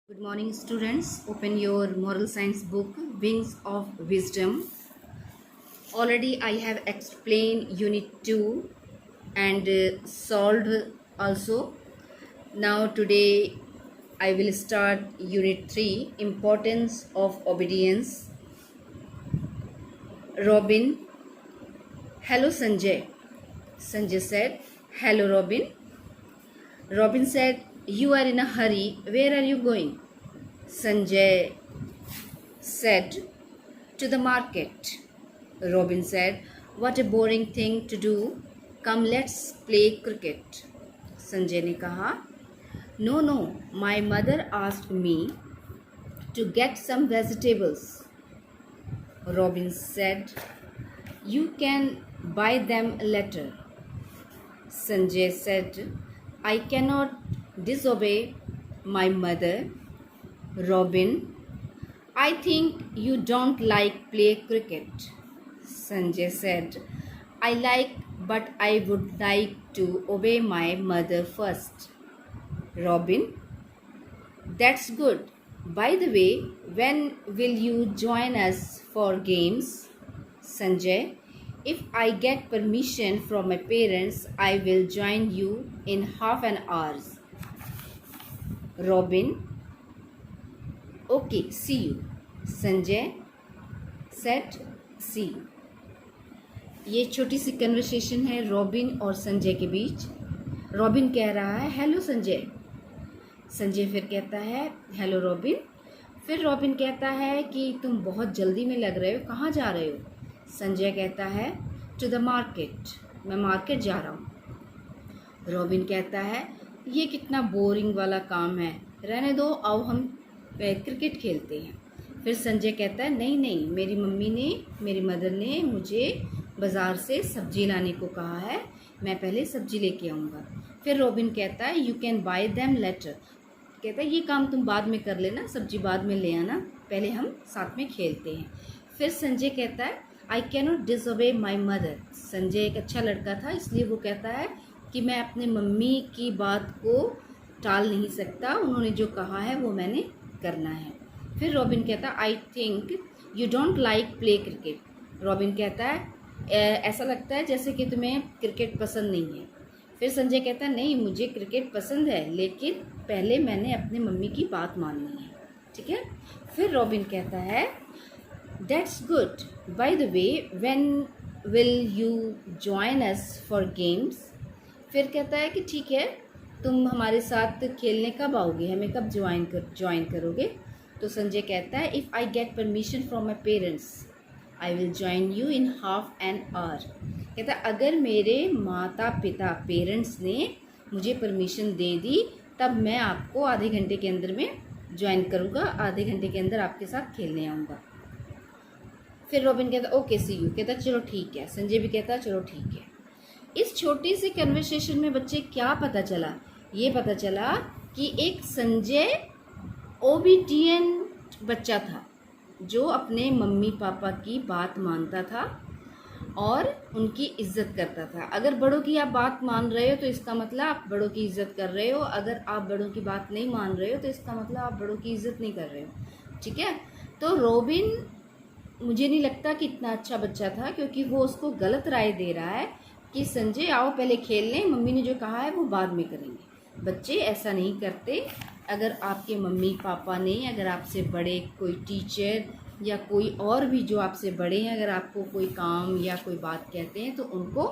Good morning, students. Open your moral science book, Wings of Wisdom. Already I have explained Unit 2 and solved also. Now, today I will start Unit 3, Importance of Obedience. Robin, hello Sanjay. Sanjay said, hello Robin. Robin said, you are in a hurry. Where are you going? Sanjay said, to the market. Robin said, what a boring thing to do. Come, let's play cricket. Sanjay ने कहा, no, no, my mother asked me to get some vegetables. Robin said, you can buy them later. Sanjay said, I cannot disobey my mother. Robin, I think you don't like play cricket. Sanjay said, I like, but I would like to obey my mother first. Robin, that's good. By the way, when will you join us for games? Sanjay, if I get permission from my parents, I will join you in half an hour. Robin, okay, see you. Sanjay said, see you. ये छोटी सी conversation है robin और संजय के बीच। Robin कह रहा है hello Sanjay. Sanjay फिर कहता है हेलो रॉबिन। फिर रॉबिन कहता है कि तुम बहुत जल्दी में लग रहे हो, कहाँ जा रहे हो? संजय कहता है टू द मार्केट, मैं मार्केट जा रहा हूँ। रॉबिन कहता है ये कितना बोरिंग वाला काम है, रहने दो, आओ हम क्रिकेट खेलते हैं। फिर संजय कहता है नहीं नहीं, मेरी मदर ने मुझे बाज़ार से सब्जी लाने को कहा है, मैं पहले सब्जी लेके आऊँगा। फिर रॉबिन कहता है you can buy them later, कहता है ये काम तुम बाद में कर लेना, सब्जी बाद में ले आना, पहले हम साथ में खेलते हैं। फिर संजय कहता है I cannot disobey my mother. Sanjay एक अच्छा लड़का था, इसलिए वो कहता है कि मैं अपने मम्मी की बात को टाल नहीं सकता, उन्होंने जो कहा है वो मैंने करना है। फिर रॉबिन कहता है I think you don't like play cricket. Robin कहता है ऐसा लगता है जैसे कि तुम्हें क्रिकेट पसंद नहीं है। फिर संजय कहता है नहीं, मुझे क्रिकेट पसंद है, लेकिन पहले मैंने अपनी मम्मी की बात माननी है, ठीक है। फिर रॉबिन कहता है that's good, by the way when will you join us for games. फिर कहता है कि ठीक है, तुम हमारे साथ खेलने कब आओगे, हमें कब ज्वाइन करोगे? तो संजय कहता है if I get permission from my parents I will join you in half an hour. कहता है अगर मेरे माता पिता पेरेंट्स ने मुझे परमिशन दे दी तब मैं आपको आधे घंटे के अंदर में ज्वाइन करूँगा, आधे घंटे के अंदर आपके साथ खेलने आऊँगा। फिर रॉबिन कहता ओके सी यू, कहता चलो ठीक है। संजय भी कहता चलो ठीक है। इस छोटी सी कन्वर्सेशन में बच्चे क्या पता चला? ये पता चला कि एक संजय ओबीडियंट बच्चा था जो अपने मम्मी पापा की बात मानता था और उनकी इज्जत करता था। अगर बड़ों की आप बात मान रहे हो तो इसका मतलब आप बड़ों की इज्जत कर रहे हो, अगर आप बड़ों की बात नहीं मान रहे हो तो इसका मतलब आप बड़ों की इज्जत नहीं कर रहे हो, ठीक है। तो रॉबिन मुझे नहीं लगता कि इतना अच्छा बच्चा था, क्योंकि वो उसको गलत राय दे रहा है कि संजय आओ पहले खेल लें, मम्मी ने जो कहा है वो बाद में करेंगे। बच्चे ऐसा नहीं करते। अगर आपके मम्मी पापा ने, अगर आपसे बड़े कोई टीचर या कोई और भी जो आपसे बड़े हैं, अगर आपको कोई काम या कोई बात कहते हैं तो उनको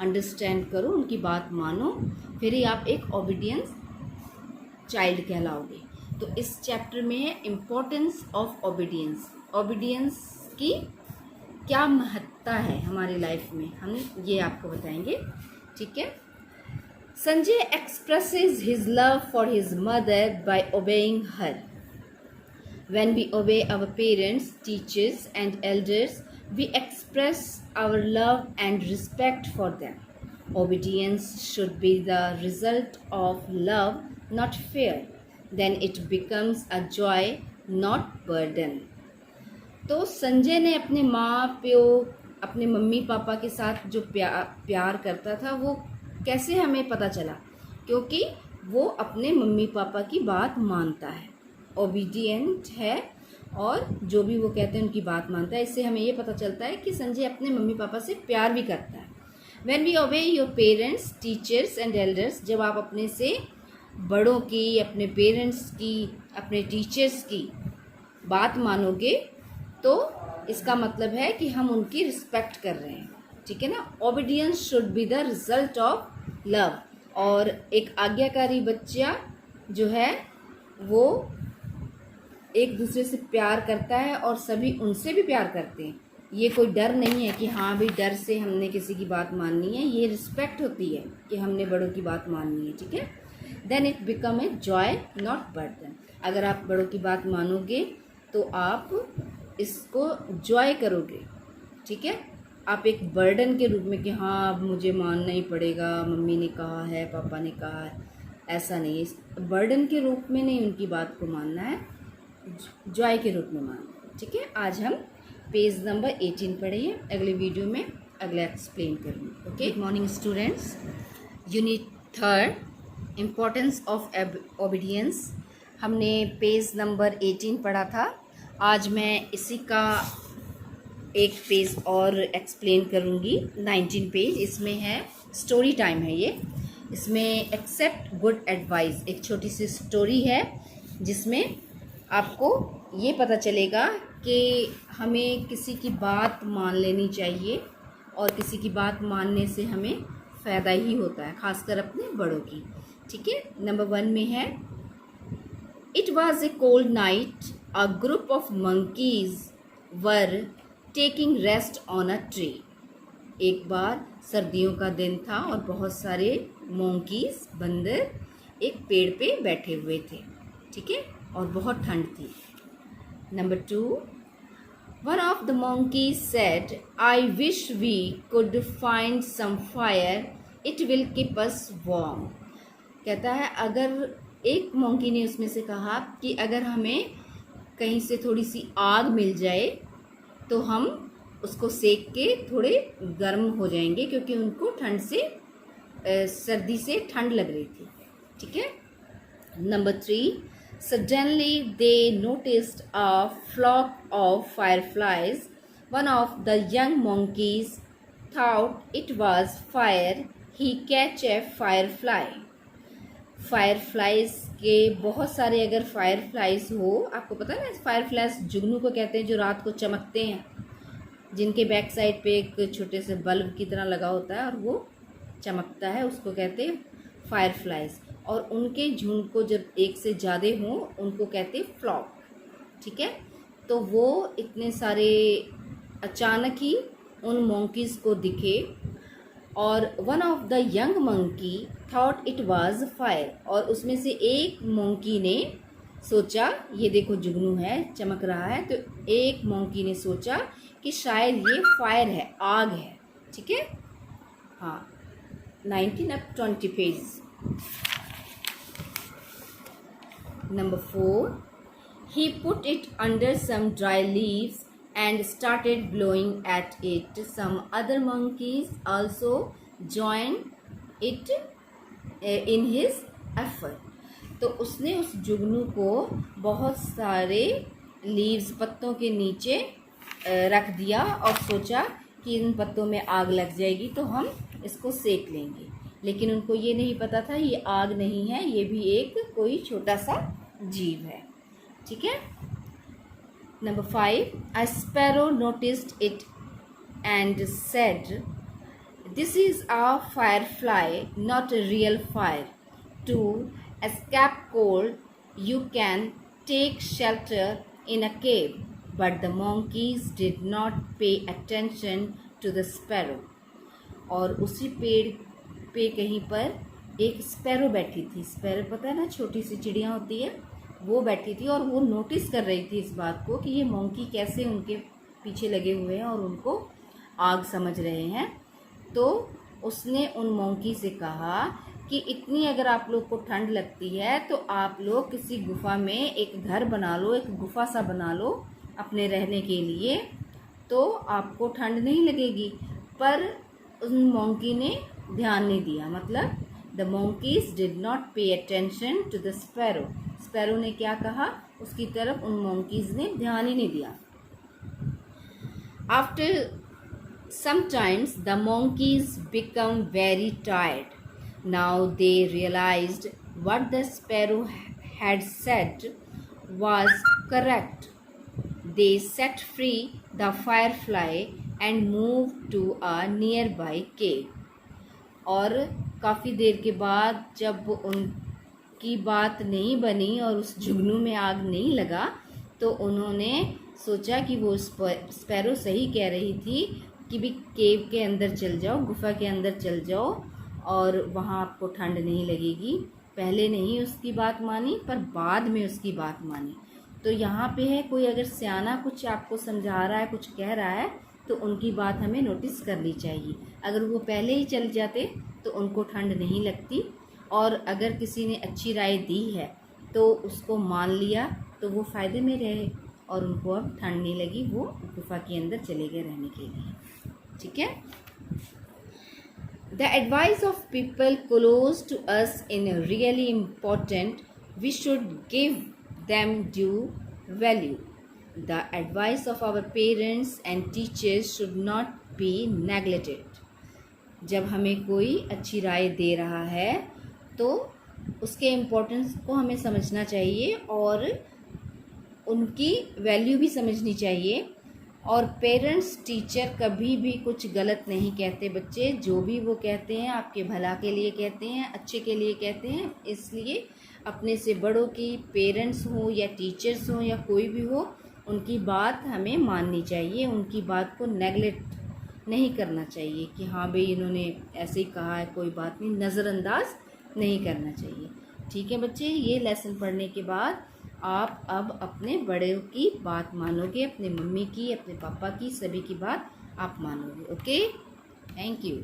अंडरस्टैंड करो, उनकी बात मानो, फिर ही आप एक ओबीडियंस चाइल्ड कहलाओगे। तो इस चैप्टर में है इम्पोर्टेंस ऑफ ओबीडियंस। ओबीडियंस की क्या महत्ता है हमारी लाइफ में, हम ये आपको बताएंगे, ठीक है। Sanjay expresses his love for his mother by obeying her. When we obey our parents, teachers, and elders, we express our love and respect for them. Obedience should be the result of love, not fear. Then it becomes a joy, not burden. तो संजय ने अपने माँ प्यो, अपने mummy papa के साथ जो प्यार करता था वो कैसे हमें पता चला? क्योंकि वो अपने मम्मी पापा की बात मानता है। ओबीडियंट है और जो भी वो कहते हैं उनकी बात मानता है। इससे हमें ये पता चलता है कि संजय अपने मम्मी पापा से प्यार भी करता है। When we obey your parents, teachers and elders, जब आप अपने से बड़ों की, अपने पेरेंट्स की, अपने टीचर्स की बात मानोगे तो इसका मतलब है कि हम उनकी रिस्पेक्ट कर रहे हैं, ठीक है ना। Obedience should be the result of love. और एक आज्ञाकारी बच्चा जो है वो एक दूसरे से प्यार करता है और सभी उनसे भी प्यार करते हैं। ये कोई डर नहीं है कि हाँ भाई डर से हमने किसी की बात माननी है, ये रिस्पेक्ट होती है कि हमने बड़ों की बात माननी है, ठीक है। Then it become a joy not burden. अगर आप बड़ों की बात मानोगे तो आप इसको जॉय करोगे, ठीक है। आप एक बर्डन के रूप में कि हाँ अब मुझे मानना ही पड़ेगा, मम्मी ने कहा है, पापा ने कहा है, ऐसा नहीं है। बर्डन के रूप में नहीं उनकी बात को मानना है, जॉय के रूप में मानना है, ठीक है। आज हम पेज नंबर 18 पढ़ेंगे, अगले वीडियो में अगला एक्सप्लेन करूँगी। Okay, good morning students. Unit 3 importance of obedience. हमने पेज नंबर 18 पढ़ा था। आज मैं इसी का एक पेज और एक्सप्लेन करूँगी, 19 पेज। इसमें है स्टोरी टाइम है ये। इसमें एक्सेप्ट गुड एडवाइस, एक छोटी सी स्टोरी है जिसमें आपको ये पता चलेगा कि हमें किसी की बात मान लेनी चाहिए और किसी की बात मानने से हमें फ़ायदा ही होता है, खासकर अपने बड़ों की, ठीक है। नंबर 1 में है, it was a cold night, a group of monkeys were taking rest on a tree. एक बार सर्दियों का दिन था और बहुत सारे मंकीज, बंदर, एक पेड़ पे बैठे हुए थे, ठीक है, और बहुत ठंड थी। Number 2, one of the monkeys said, I wish we could find some fire, it will keep us warm। कहता है अगर एक मोंकी ने उसमें से कहा कि अगर हमें कहीं से थोड़ी सी आग मिल जाए तो हम उसको सेक के थोड़े गर्म हो जाएंगे, क्योंकि उनको ठंड से सर्दी से ठंड लग रही थी, ठीक है। Number 3, suddenly they noticed a flock of fireflies. One of the young monkeys thought it was fire. He catch a firefly. Fireflies के बहुत सारे अगर फायरफ्लाइज हो, आपको पता है ना फायरफ्लाइज जुगनू को कहते हैं जो रात को चमकते हैं, जिनके बैक साइड पे एक छोटे से बल्ब की तरह लगा होता है और वो चमकता है, उसको कहते हैं फायरफ्लाइज। और उनके झुंड को जब एक से ज़्यादा हों उनको कहते हैं फ्लॉक, ठीक है। तो वो इतने सारे अचानक ही उन मंकीज़ को दिखे और one of the young monkey thought it was fire. और उसमें से एक मंकी ने सोचा, ये देखो जुगनू है चमक रहा है, तो एक मंकी ने सोचा कि शायद ये फायर है, आग है, ठीक है। हाँ, 19 अब 20 page. Number 4, he put it under some dry leaves and started blowing at it. Some other monkeys also joined it in his effort. तो उसने उस जुगनू को बहुत सारे लीव्स, पत्तों के नीचे रख दिया और सोचा कि इन पत्तों में आग लग जाएगी तो हम इसको सेक लेंगे। लेकिन उनको ये नहीं पता था ये आग नहीं है, ये भी एक कोई छोटा सा जीव है, ठीक है। Number 5, a sparrow noticed it and said, this is a firefly, not a real fire. To escape cold, you can take shelter in a cave. But the monkeys did not pay attention to the sparrow. और उसी पेड़ पे कहीं पर एक sparrow बैठी थी। Sparrow पता है ना, छोटी सी चिड़िया होती है, वो बैठी थी और वो नोटिस कर रही थी इस बात को कि ये मंकी कैसे उनके पीछे लगे हुए हैं और उनको आग समझ रहे हैं। तो उसने उन मंकी से कहा कि इतनी अगर आप लोग को ठंड लगती है तो आप लोग किसी गुफा में एक घर बना लो, एक गुफा सा बना लो अपने रहने के लिए, तो आपको ठंड नहीं लगेगी। पर उन मंकी ने ध्यान नहीं दिया, मतलब the monkeys did not pay attention to the sparrow. Sparrow ने क्या कहा, उसकी तरफ उन monkeys ने ध्यान ही नहीं दिया. After sometimes the monkeys become very tired. Now they realized what the sparrow had said was correct. They set free the firefly and moved to a nearby cave. और काफ़ी देर के बाद जब उनकी बात नहीं बनी और उस जुगनू में आग नहीं लगा तो उन्होंने सोचा कि वो स्पैरो सही कह रही थी कि भी केव के अंदर चल जाओ, गुफा के अंदर चल जाओ और वहाँ आपको ठंड नहीं लगेगी. पहले नहीं उसकी बात मानी पर बाद में उसकी बात मानी. तो यहाँ पे है कोई अगर सियाना कुछ आपको समझा रहा है, कुछ कह रहा है तो उनकी बात हमें नोटिस करनी चाहिए. अगर वो पहले ही चल जाते तो उनको ठंड नहीं लगती. और अगर किसी ने अच्छी राय दी है तो उसको मान लिया तो वो फ़ायदे में रहे और उनको अब ठंड नहीं लगी, वो गुफा के अंदर चले गए रहने के लिए. ठीक है. The advice of people close to us is really important. We should give them due value. The advice of our parents and teachers should not be neglected. जब हमें कोई अच्छी राय दे रहा है तो उसके इम्पोर्टेंस को हमें समझना चाहिए और उनकी वैल्यू भी समझनी चाहिए. और पेरेंट्स टीचर कभी भी कुछ गलत नहीं कहते बच्चे. जो भी वो कहते हैं आपके भला के लिए कहते हैं, अच्छे के लिए कहते हैं. इसलिए अपने से बड़ों की, पेरेंट्स हो या टीचर्स हो या कोई भी हो, उनकी बात हमें माननी चाहिए. उनकी बात को नेगलेक्ट नहीं करना चाहिए कि हाँ भाई इन्होंने ऐसे ही कहा है, कोई बात नहीं, नज़रअंदाज नहीं करना चाहिए. ठीक है बच्चे. ये लेसन पढ़ने के बाद आप अब अपने बड़े की बात मानोगे, अपने मम्मी की, अपने पापा की, सभी की बात आप मानोगे. ओके. Thank you.